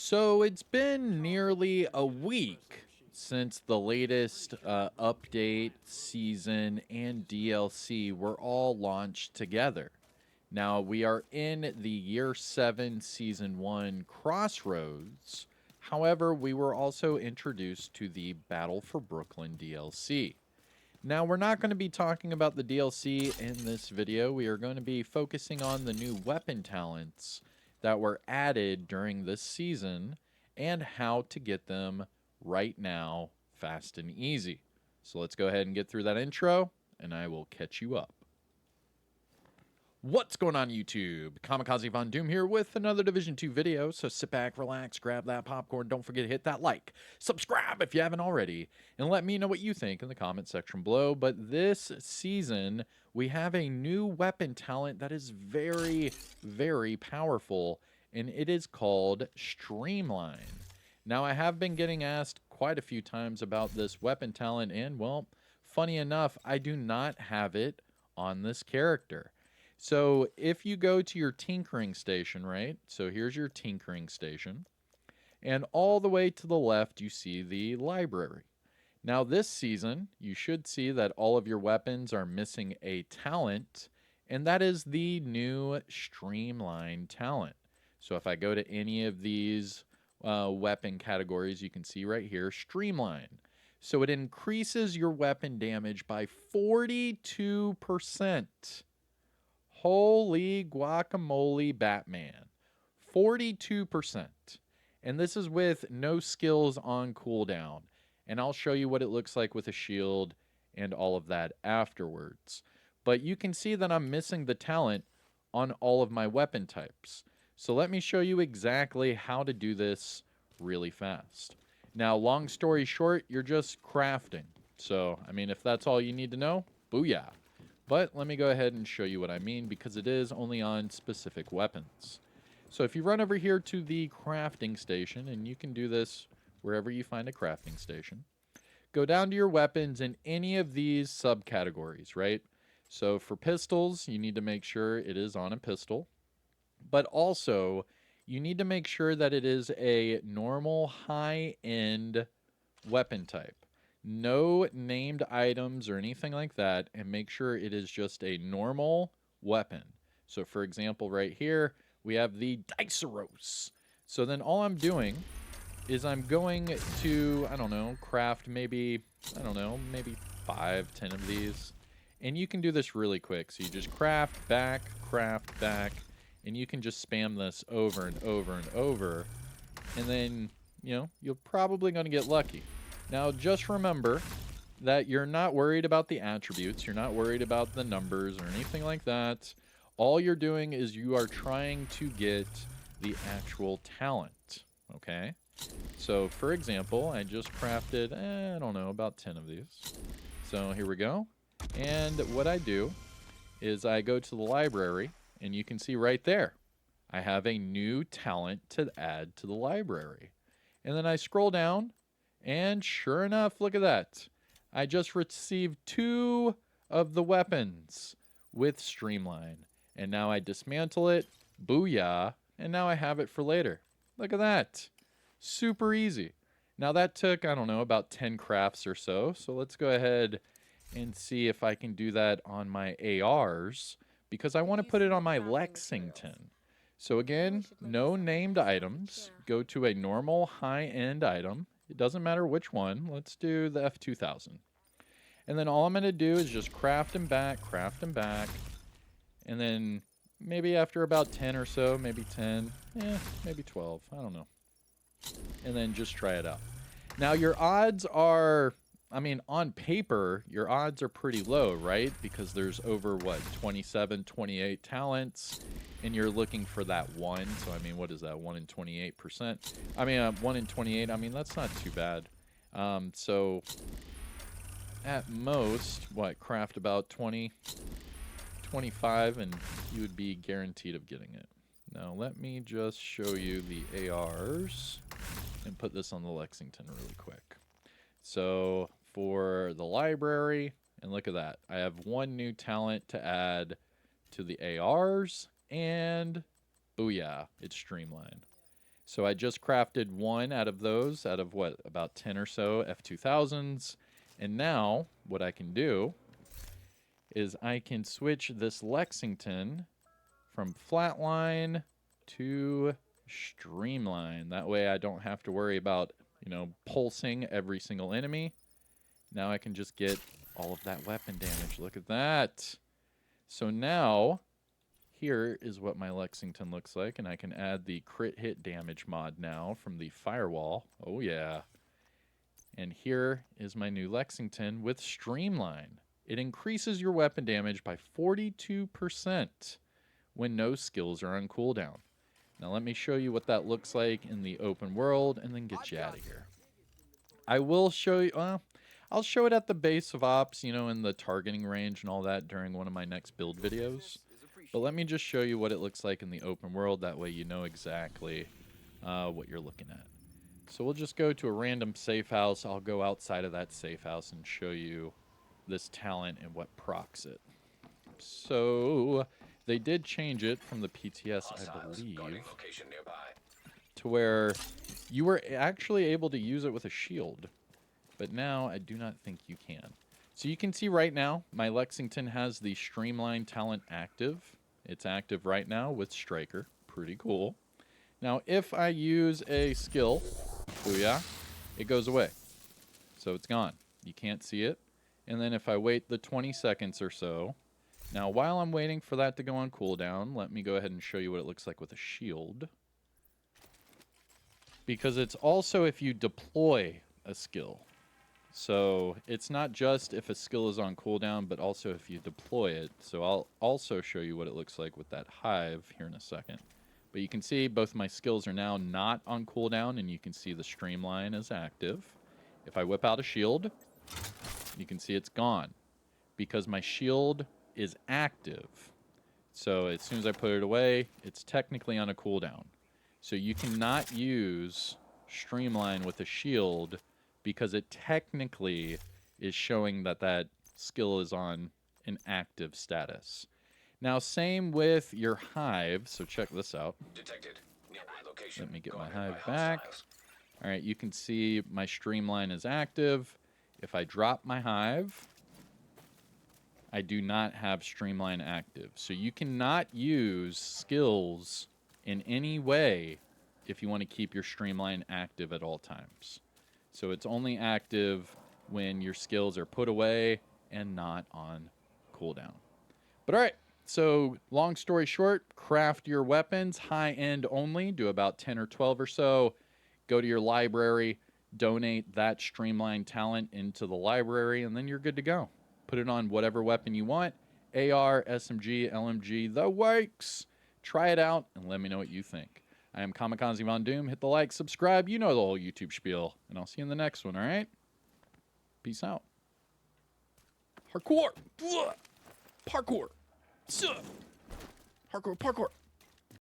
So it's been nearly a week since the latest update, season, and DLC were all launched together. Now we are in the year 7, season 1 crossroads. However, we were also introduced to the Battle for Brooklyn DLC. Now, we're not going to be talking about the DLC in this video. We are going to be focusing on the new weapon talents that were added during this season and how to get them right now, fast and easy. So let's go ahead and get through that intro, and I will catch you up. What's going on, YouTube? Kamikazevondoom here with another Division 2 video. So sit back, relax, grab that popcorn. Don't forget to hit that like, subscribe if you haven't already, and let me know what you think in the comment section below. But this season, we have a new weapon talent that is very, very powerful, and it is called Streamline. Now, I have been getting asked quite a few times about this weapon talent, and well, funny enough, I do not have it on this character. So if you go to your tinkering station, right? So here's your tinkering station. And all the way to the left, you see the library. Now this season, you should see that all of your weapons are missing a talent. And that is the new Streamline talent. So if I go to any of these weapon categories, you can see right here, Streamline. So it increases your weapon damage by 42%. Holy guacamole, Batman. 42%. And this is with no skills on cooldown. And I'll show you what it looks like with a shield and all of that afterwards. But you can see that I'm missing the talent on all of my weapon types. So let me show you exactly how to do this really fast. Now, long story short, you're just crafting. So, I mean, if that's all you need to know, booyah. But let me go ahead and show you what I mean, because it is only on specific weapons. So if you run over here to the crafting station, and you can do this wherever you find a crafting station, go down to your weapons in any of these subcategories, right? So for pistols, you need to make sure it is on a pistol. But also, you need to make sure that it is a normal high-end weapon type. No named items or anything like that, and make sure it is just a normal weapon. So for example, right here, we have the Diceros. So then all I'm doing is I'm going to, I don't know, craft maybe, I don't know, maybe 5, 10 of these. And you can do this really quick. So you just craft back, and you can just spam this over and over and over. And then, you know, you're probably going to get lucky. Now, just remember that you're not worried about the attributes. You're not worried about the numbers or anything like that. All you're doing is you are trying to get the actual talent, okay? So, for example, I just crafted, I don't know, about 10 of these. So, here we go. And what I do is I go to the library, and you can see right there, I have a new talent to add to the library. And then I scroll down, and sure enough, look at that. I just received 2 of the weapons with Streamline. And now I dismantle it. Booyah. And now I have it for later. Look at that. Super easy. Now that took, I don't know, about 10 crafts or so. So let's go ahead and see if I can do that on my ARs, because I want to put it on my Lexington. So again, no named items. Go to a normal high-end item. It doesn't matter which one. Let's do the F2000. And then all I'm going to do is just craft them back. And then maybe after about 10 or so, maybe 10, maybe 12. I don't know. And then just try it out. Now your odds are, I mean, on paper, your odds are pretty low, right? Because there's over, what, 27, 28 talents. And you're looking for that 1. So, I mean, what is that? 1 in 28%. I mean, 1 in 28. I mean, that's not too bad. So, at most, what, craft about 20, 25, and you would be guaranteed of getting it. Now, let me just show you the ARs and put this on the Lexington really quick. So, for the library, and look at that. I have 1 new talent to add to the ARs. And booyah, it's Streamline. So I just crafted one out of those, out of what, about 10 or so F2000s. And now what I can do is I can switch this Lexington from Flatline to Streamline. That way I don't have to worry about, you know, pulsing every single enemy. Now I can just get all of that weapon damage. Look at that. So now, here is what my Lexington looks like, and I can add the crit hit damage mod now from the firewall. Oh yeah. And here is my new Lexington with Streamline. It increases your weapon damage by 42% when no skills are on cooldown. Now let me show you what that looks like in the open world and then get you out of here. I will show you, I'll show it at the base of ops, you know, in the targeting range and all that during one of my next build videos. But let me just show you what it looks like in the open world. That way you know exactly what you're looking at. So we'll just go to a random safe house. I'll go outside of that safe house and show you this talent and what procs it. So they did change it from the PTS, I believe, to where you were actually able to use it with a shield. But now I do not think you can. So you can see right now, my Lexington has the Streamline talent active. It's active right now with Striker. Pretty cool. Now, if I use a skill, booyah, it goes away. So it's gone. You can't see it. And then if I wait the 20 seconds or so, now while I'm waiting for that to go on cooldown, let me go ahead and show you what it looks like with a shield. Because it's also if you deploy a skill. So it's not just if a skill is on cooldown, but also if you deploy it. So I'll also show you what it looks like with that hive here in a second. But you can see both my skills are now not on cooldown, and you can see the Streamline is active. If I whip out a shield, you can see it's gone because my shield is active. So as soon as I put it away, it's technically on a cooldown. So you cannot use Streamline with a shield because it technically is showing that that skill is on an active status. Now, same with your hive. So check this out. Detected. Nearby location. Let me get my hive back. All right, you can see my Streamline is active. If I drop my hive, I do not have Streamline active. So you cannot use skills in any way if you want to keep your Streamline active at all times. So it's only active when your skills are put away and not on cooldown. But all right, so long story short, craft your weapons, high end only, do about 10 or 12 or so. Go to your library, donate that Streamline talent into the library, and then you're good to go. Put it on whatever weapon you want, AR, SMG, LMG, the works. Try it out and let me know what you think. I am Kamikazevondoom. Hit the like, subscribe. You know the whole YouTube spiel. And I'll see you in the next one, all right? Peace out. Parkour. Parkour. Parkour.